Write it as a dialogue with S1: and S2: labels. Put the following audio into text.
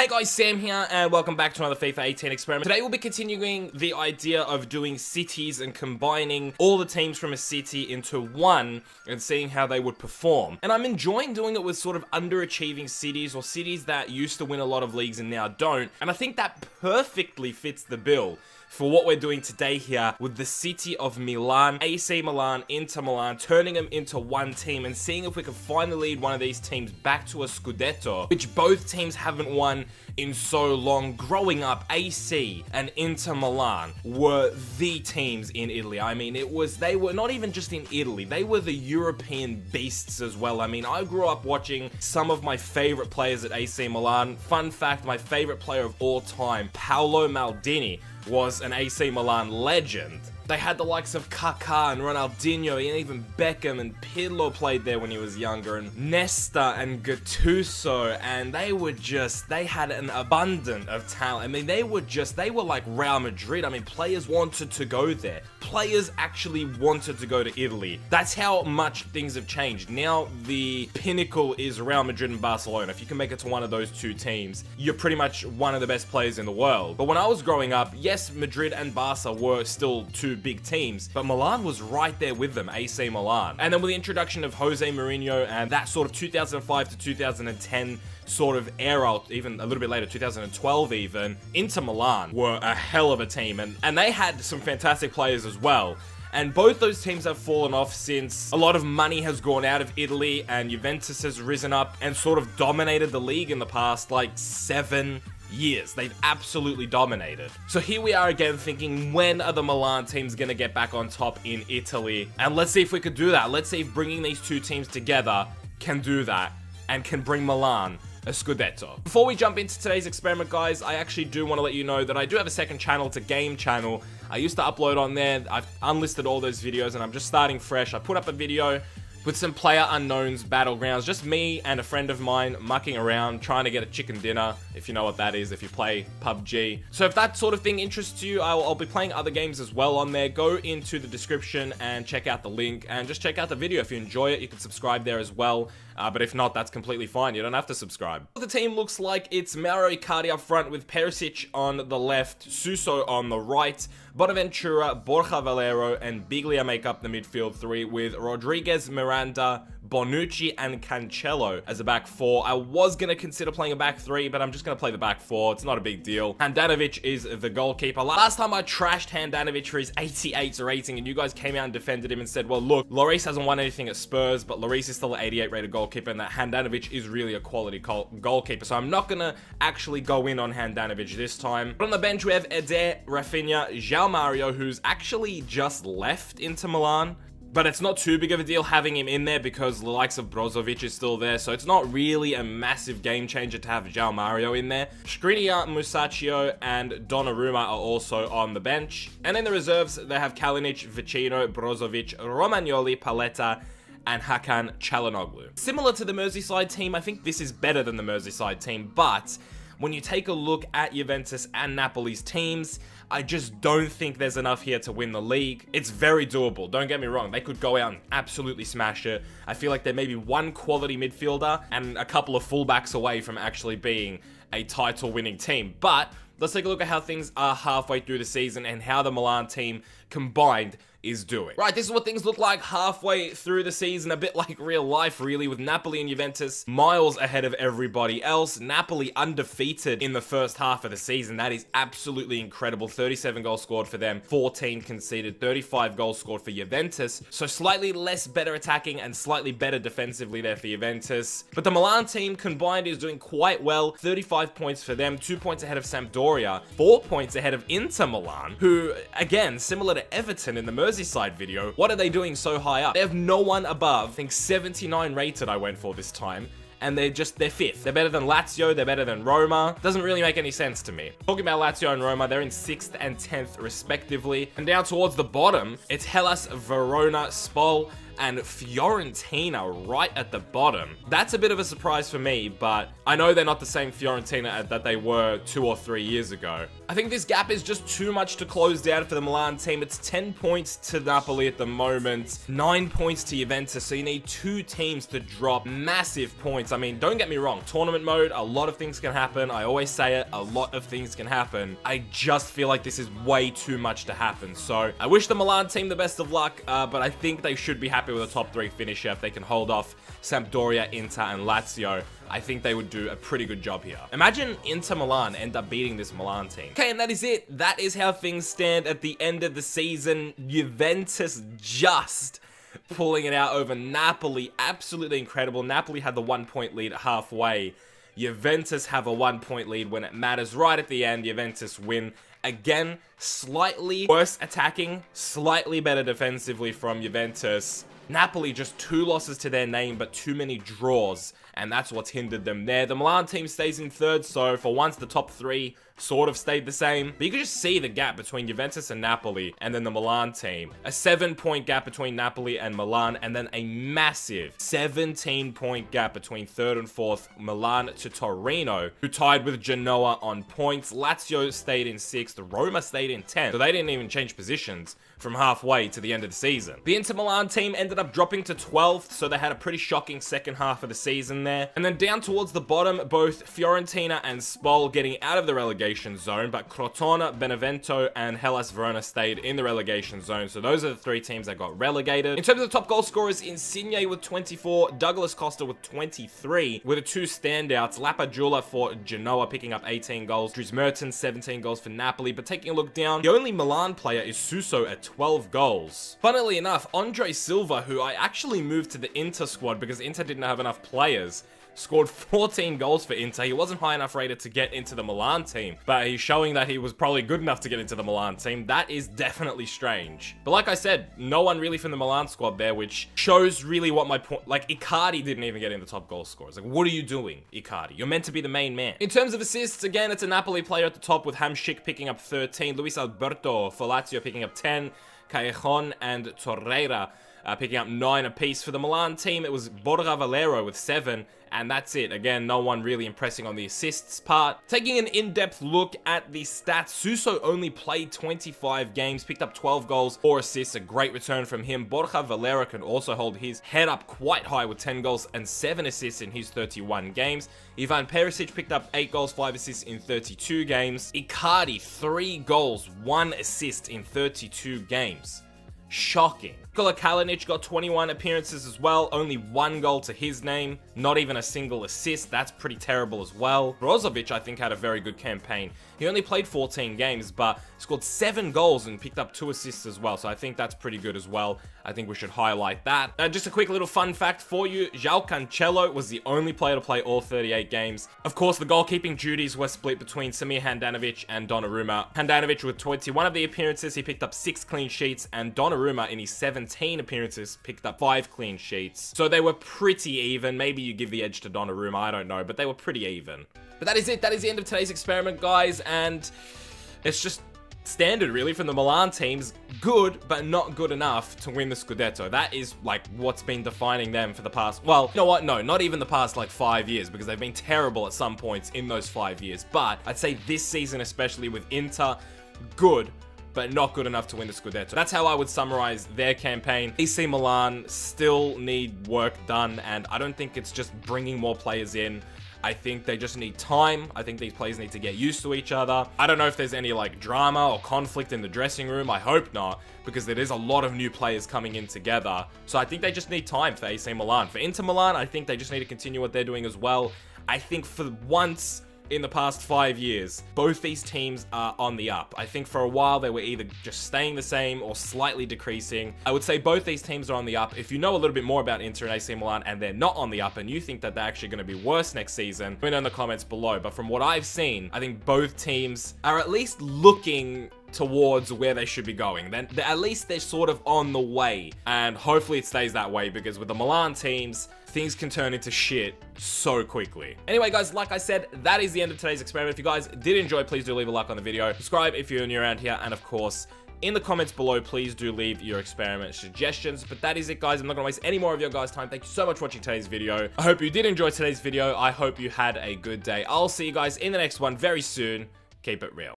S1: Hey guys, Sam here, and welcome back to another FIFA 18 experiment. Today we'll be continuing the idea of doing cities and combining all the teams from a city into one and seeing how they would perform. And I'm enjoying doing it with sort of underachieving cities or cities that used to win a lot of leagues and now don't. And I think that perfectly fits the bill for what we're doing today here with the city of Milan, AC Milan, Inter Milan, turning them into one team and seeing if we can finally lead one of these teams back to a Scudeto, which both teams haven't won in so long. Growing up, AC and Inter Milan were the teams in Italy. I mean, they were not even just in Italy, they were the European beasts as well. I mean, I grew up watching some of my favorite players at AC Milan. Fun fact, my favorite player of all time, Paolo Maldini, was an AC Milan legend. They had the likes of Kaká and Ronaldinho, and even Beckham and Pirlo played there when he was younger, and Nesta and Gattuso, and they had an abundance of talent. I mean, they were like Real Madrid. I mean, players wanted to go there. Players actually wanted to go to Italy. That's how much things have changed. Now, the pinnacle is Real Madrid and Barcelona. If you can make it to one of those two teams, you're pretty much one of the best players in the world. But when I was growing up, yes, Madrid and Barca were still two big teams, but Milan was right there with them, AC Milan. And then with the introduction of Jose Mourinho and that sort of 2005 to 2010 sort of era, even a little bit later, 2012 even, Inter Milan were a hell of a team, and they had some fantastic players as well. And both those teams have fallen off since a lot of money has gone out of Italy and Juventus has risen up and sort of dominated the league in the past like 7 years. They've absolutely dominated. So here we are again thinking, when are the Milan teams gonna get back on top in Italy? And let's see if we could do that. Let's see if bringing these two teams together can do that and can bring Milan a Scudetto. Before we jump into today's experiment, guys, I actually do want to let you know that I do have a second channel. It's a game channel. I used to upload on there. I've unlisted all those videos and I'm just starting fresh. I put up a video with some player unknowns battlegrounds, just me and a friend of mine mucking around trying to get a chicken dinner, if you know what that is, if you play PUBG. So if that sort of thing interests you, I'll be playing other games as well on there. Go into the description and check out the link and just check out the video. If you enjoy it, you can subscribe there as well. But if not, that's completely fine. You don't have to subscribe. The team looks like it's Mauro Icardi up front with Perisic on the left, Suso on the right, Bonaventura, Borja Valero, and Biglia make up the midfield three with Rodriguez, Miranda, Bonucci, and Cancelo as a back four. I was going to consider playing a back three, but I'm just going to play the back four. It's not a big deal. Handanovic is the goalkeeper. Last time I trashed Handanovic for his 88 rating, and you guys came out and defended him and said, well, look, Lloris hasn't won anything at Spurs, but Lloris is still an 88 rated goalkeeper, and that Handanovic is really a quality goalkeeper. So I'm not going to actually go in on Handanovic this time. But on the bench, we have Eder, Rafinha, João Mario, who's actually just left Inter Milan. But it's not too big of a deal having him in there because the likes of Brozovic is still there. So it's not really a massive game changer to have João Mario in there. Skriniar, Musacchio, and Donnarumma are also on the bench. And in the reserves, they have Kalinic, Vicino, Brozovic, Romagnoli, Paletta, and Hakan Çalhanoğlu. Similar to the Merseyside team, I think this is better than the Merseyside team, but when you take a look at Juventus and Napoli's teams, I just don't think there's enough here to win the league. It's very doable, don't get me wrong. They could go out and absolutely smash it. I feel like they're maybe one quality midfielder and a couple of fullbacks away from actually being a title-winning team. But let's take a look at how things are halfway through the season and how the Milan team combined is doing. Right, this is what things look like halfway through the season, a bit like real life really, with Napoli and Juventus miles ahead of everybody else. Napoli undefeated in the first half of the season. That is absolutely incredible. 37 goals scored for them, 14 conceded, 35 goals scored for Juventus. So slightly less better attacking and slightly better defensively there for Juventus. But the Milan team combined is doing quite well. 35 points for them, 2 points ahead of Sampdoria, 4 points ahead of Inter Milan, who, again, similar to Everton in the Merseyside video, what are they doing so high up? They have no one above, I think 79 rated I went for this time, and they're fifth. They're better than Lazio, they're better than Roma. Doesn't really make any sense to me. Talking about Lazio and Roma, they're in 6th and 10th respectively. And down towards the bottom, it's Hellas, Verona, Spal, and Fiorentina right at the bottom. That's a bit of a surprise for me, but I know they're not the same Fiorentina that they were 2 or 3 years ago. I think this gap is just too much to close down for the Milan team. It's 10 points to Napoli at the moment, 9 points to Juventus, so you need 2 teams to drop massive points. I mean, don't get me wrong, tournament mode, a lot of things can happen. I always say it, a lot of things can happen. I just feel like this is way too much to happen, so I wish the Milan team the best of luck, but I think they should be happy with a top 3 finish here if they can hold off Sampdoria, Inter, and Lazio. I think they would do a pretty good job here. Imagine Inter Milan end up beating this Milan team. Okay, and that is it. That is how things stand at the end of the season. Juventus just pulling it out over Napoli. Absolutely incredible. Napoli had the 1-point lead halfway. Juventus have a 1-point lead when it matters. Right at the end, Juventus win. Again, slightly worse attacking, slightly better defensively from Juventus. Napoli just 2 losses to their name, but too many draws, and that's what's hindered them there. The Milan team stays in 3rd, so for once the top 3 sort of stayed the same. But you can just see the gap between Juventus and Napoli, and then the Milan team. A 7-point gap between Napoli and Milan, and then a massive 17-point gap between 3rd and 4th, Milan to Torino, who tied with Genoa on points. Lazio stayed in 6th, Roma stayed in 10th, so they didn't even change positions from halfway to the end of the season. The Inter Milan team ended up dropping to 12th, so they had a pretty shocking second half of the season there. And then down towards the bottom, both Fiorentina and Spal getting out of the relegation zone, but Crotone, Benevento, and Hellas Verona stayed in the relegation zone, so those are the 3 teams that got relegated. In terms of the top goal scorers, Insigne with 24, Douglas Costa with 23, with the 2 standouts, Lapadula for Genoa picking up 18 goals, Dries Mertens 17 goals for Napoli, but taking a look down, the only Milan player is Suso at 12 goals. Funnily enough, Andre Silva, who I actually moved to the Inter squad because Inter didn't have enough players, scored 14 goals for Inter. He wasn't high enough rated to get into the Milan team, but he's showing that he was probably good enough to get into the Milan team. That is definitely strange. But like I said, no one really from the Milan squad there, which shows really what my point, like Icardi didn't even get in the top goal scorers. Like, what are you doing, Icardi? You're meant to be the main man. In terms of assists, again, it's a Napoli player at the top with Hamšík picking up 13, Luis Alberto for Lazio picking up 10, Callejon and Torreira picking up 9 apiece. For the Milan team, it was Borja Valero with 7, and that's it. Again, no one really impressing on the assists part. Taking an in-depth look at the stats, Suso only played 25 games, picked up 12 goals, 4 assists, a great return from him. Borja Valero can also hold his head up quite high with 10 goals and 7 assists in his 31 games. Ivan Perisic picked up 8 goals, 5 assists in 32 games. Icardi, 3 goals, 1 assist in 32 games. Shocking. Nikola Kalinic got 21 appearances as well, only 1 goal to his name, not even a single assist. That's pretty terrible as well. Brozovic, I think, had a very good campaign. He only played 14 games, but scored 7 goals and picked up 2 assists as well, so I think that's pretty good as well. I think we should highlight that. Just a quick little fun fact for you, João Cancelo was the only player to play all 38 games. Of course, the goalkeeping duties were split between Samir Handanovic and Donnarumma. Handanovic with 21 of the appearances, he picked up 6 clean sheets, and Donnarumma in his 17 appearances picked up 5 clean sheets. So they were pretty even. Maybe you give the edge to Donnarumma, I don't know, but they were pretty even. But that is it. That is the end of today's experiment, guys, and it's just standard really from the Milan teams. Good, but not good enough to win the Scudeto. That is like what's been defining them for the past, well, you know what? No, not even the past like 5 years, because they've been terrible at some points in those 5 years. But I'd say this season, especially with Inter, good, but not good enough to win the Scudeto. That's how I would summarize their campaign. AC Milan still need work done, and I don't think it's just bringing more players in. I think they just need time. I think these players need to get used to each other. I don't know if there's any like drama or conflict in the dressing room. I hope not, because there is a lot of new players coming in together. So I think they just need time for AC Milan. For Inter Milan, I think they just need to continue what they're doing as well. I think for once in the past 5 years, both these teams are on the up. I think for a while they were either just staying the same or slightly decreasing. I would say both these teams are on the up. If you know a little bit more about Inter and AC Milan and they're not on the up and you think that they're actually going to be worse next season, let me know in the comments below. But from what I've seen, I think both teams are at least looking towards where they should be going. Then at least they're sort of on the way, and hopefully it stays that way, because with the Milan teams, things can turn into shit so quickly. Anyway, guys, like I said, that is the end of today's experiment. If you guys did enjoy, please do leave a like on the video, subscribe if you're new around here, and of course, in the comments below, please do leave your experiment suggestions. But that is it, guys. I'm not gonna waste any more of your guys' time. Thank you so much for watching today's video. I hope you did enjoy today's video. I hope you had a good day. I'll see you guys in the next one very soon. Keep it real.